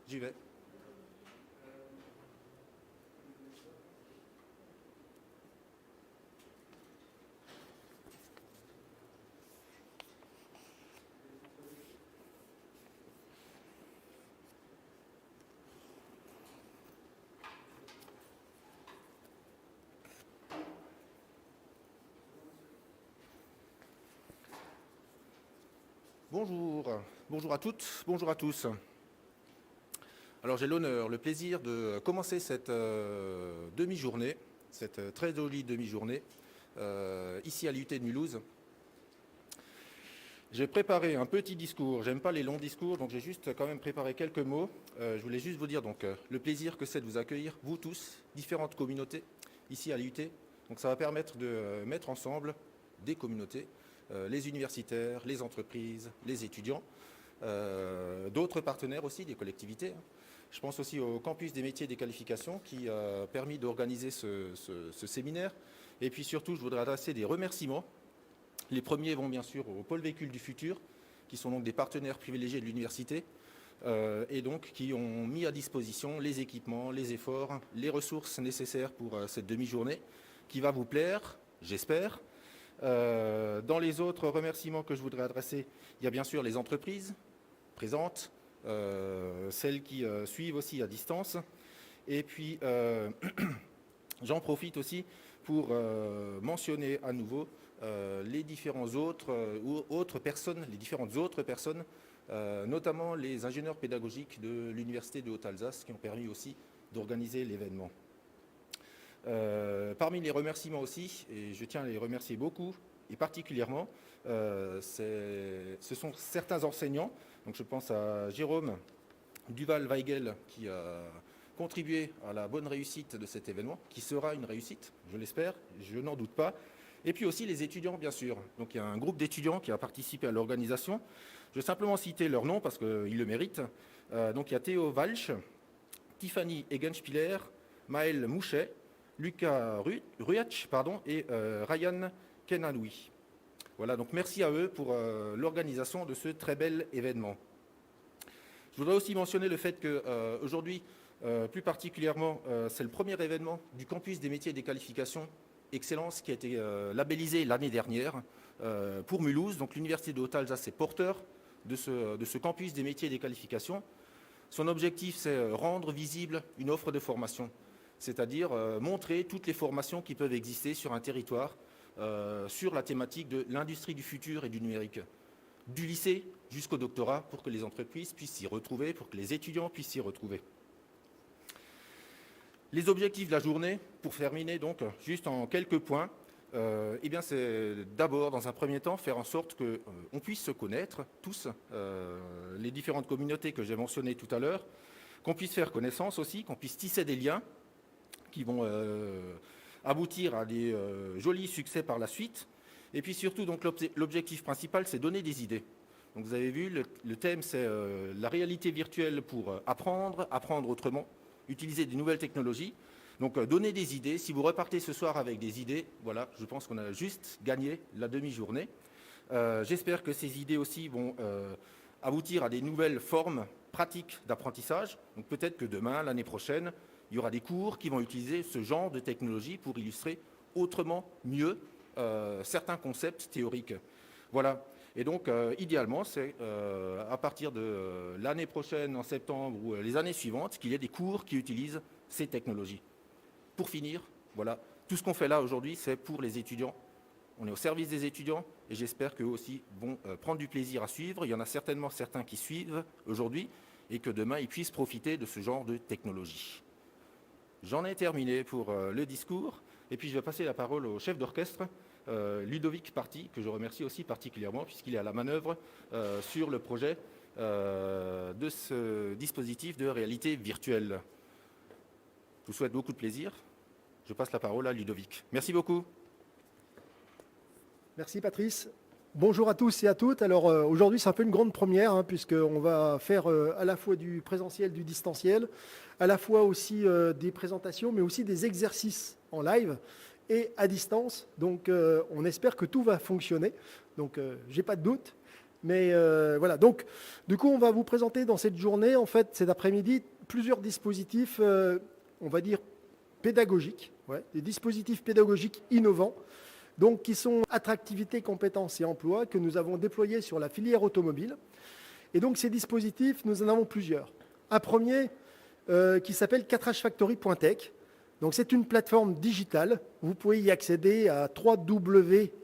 J'y vais. Bonjour à toutes, bonjour à tous. Alors j'ai l'honneur, le plaisir de commencer cette demi-journée, cette très jolie demi-journée, ici à l'IUT de Mulhouse. J'ai préparé un petit discours, j'aime pas les longs discours, donc j'ai juste quand même préparé quelques mots. Je voulais juste vous dire donc le plaisir que c'est de vous accueillir, vous tous, différentes communautés, ici à l'IUT. Donc ça va permettre de mettre ensemble des communautés, les universitaires, les entreprises, les étudiants, d'autres partenaires aussi, des collectivités. Je pense aussi au campus des métiers et des qualifications qui a permis d'organiser ce séminaire. Et puis surtout, je voudrais adresser des remerciements. Les premiers vont bien sûr au pôle véhicule du futur, qui sont donc des partenaires privilégiés de l'université, et donc qui ont mis à disposition les équipements, les efforts, les ressources nécessaires pour cette demi-journée, qui va vous plaire, j'espère. Dans les autres remerciements que je voudrais adresser, il y a bien sûr les entreprises présentes, celles qui suivent aussi à distance. Et puis, j'en profite aussi pour mentionner à nouveau les différentes autres personnes, notamment les ingénieurs pédagogiques de l'Université de Haute-Alsace qui ont permis aussi d'organiser l'événement. Parmi les remerciements aussi, et je tiens à les remercier beaucoup, et particulièrement, ce sont certains enseignants, donc je pense à Jérôme Duval-Weigel qui a contribué à la bonne réussite de cet événement, qui sera une réussite, je l'espère, je n'en doute pas. Et puis aussi les étudiants, bien sûr. Donc il y a un groupe d'étudiants qui a participé à l'organisation. Je vais simplement citer leurs noms parce qu'ils le méritent. Donc il y a Théo Walsch, Tiffany Egenspieler, Maël Mouchet, Lucas Ruach et Ryan Kenanoui. Voilà, donc merci à eux pour l'organisation de ce très bel événement. Je voudrais aussi mentionner le fait qu'aujourd'hui, plus particulièrement, c'est le premier événement du campus des métiers et des qualifications Excellence qui a été labellisé l'année dernière pour Mulhouse. Donc l'Université de Haute-Alsace est porteur de ce campus des métiers et des qualifications. Son objectif, c'est rendre visible une offre de formation, c'est-à-dire montrer toutes les formations qui peuvent exister sur un territoire sur la thématique de l'industrie du futur et du numérique, du lycée jusqu'au doctorat, pour que les entreprises puissent s'y retrouver, pour que les étudiants puissent s'y retrouver. Les objectifs de la journée, pour terminer donc, juste en quelques points, eh bien c'est d'abord, dans un premier temps, faire en sorte qu'on puisse se connaître, tous, les différentes communautés que j'ai mentionnées tout à l'heure, qu'on puisse faire connaissance aussi, qu'on puisse tisser des liens qui vont aboutir à des jolis succès par la suite. Et puis surtout, donc, l'objectif principal, c'est donner des idées. Donc vous avez vu, le thème, c'est la réalité virtuelle pour apprendre autrement, utiliser des nouvelles technologies. Donc donner des idées. Si vous repartez ce soir avec des idées, voilà, je pense qu'on a juste gagné la demi-journée. J'espère que ces idées aussi vont aboutir à des nouvelles formes pratiques d'apprentissage. Donc peut-être que demain, l'année prochaine, il y aura des cours qui vont utiliser ce genre de technologie pour illustrer autrement, mieux, certains concepts théoriques. Voilà. Et donc, idéalement, c'est à partir de l'année prochaine, en septembre, ou les années suivantes, qu'il y ait des cours qui utilisent ces technologies. Pour finir, voilà, tout ce qu'on fait là aujourd'hui, c'est pour les étudiants. On est au service des étudiants et j'espère qu'eux aussi vont prendre du plaisir à suivre. Il y en a certainement certains qui suivent aujourd'hui et que demain, ils puissent profiter de ce genre de technologie. J'en ai terminé pour le discours et puis je vais passer la parole au chef d'orchestre, Ludovic Party, que je remercie aussi particulièrement puisqu'il est à la manœuvre sur le projet de ce dispositif de réalité virtuelle. Je vous souhaite beaucoup de plaisir. Je passe la parole à Ludovic. Merci beaucoup. Merci Patrice. Bonjour à tous et à toutes. Alors aujourd'hui c'est un peu une grande première puisqu'on va faire à la fois du présentiel, du distanciel, à la fois aussi des présentations mais aussi des exercices en live et à distance. Donc on espère que tout va fonctionner. Donc j'ai pas de doute. Mais voilà, donc du coup, on va vous présenter dans cette journée, en fait, cet après-midi, plusieurs dispositifs, on va dire, pédagogiques, des dispositifs pédagogiques innovants, donc qui sont attractivité, compétences et emploi, que nous avons déployés sur la filière automobile. Et donc ces dispositifs, nous en avons plusieurs. Un premier qui s'appelle 4hfactory.tech. Donc c'est une plateforme digitale. Vous pouvez y accéder à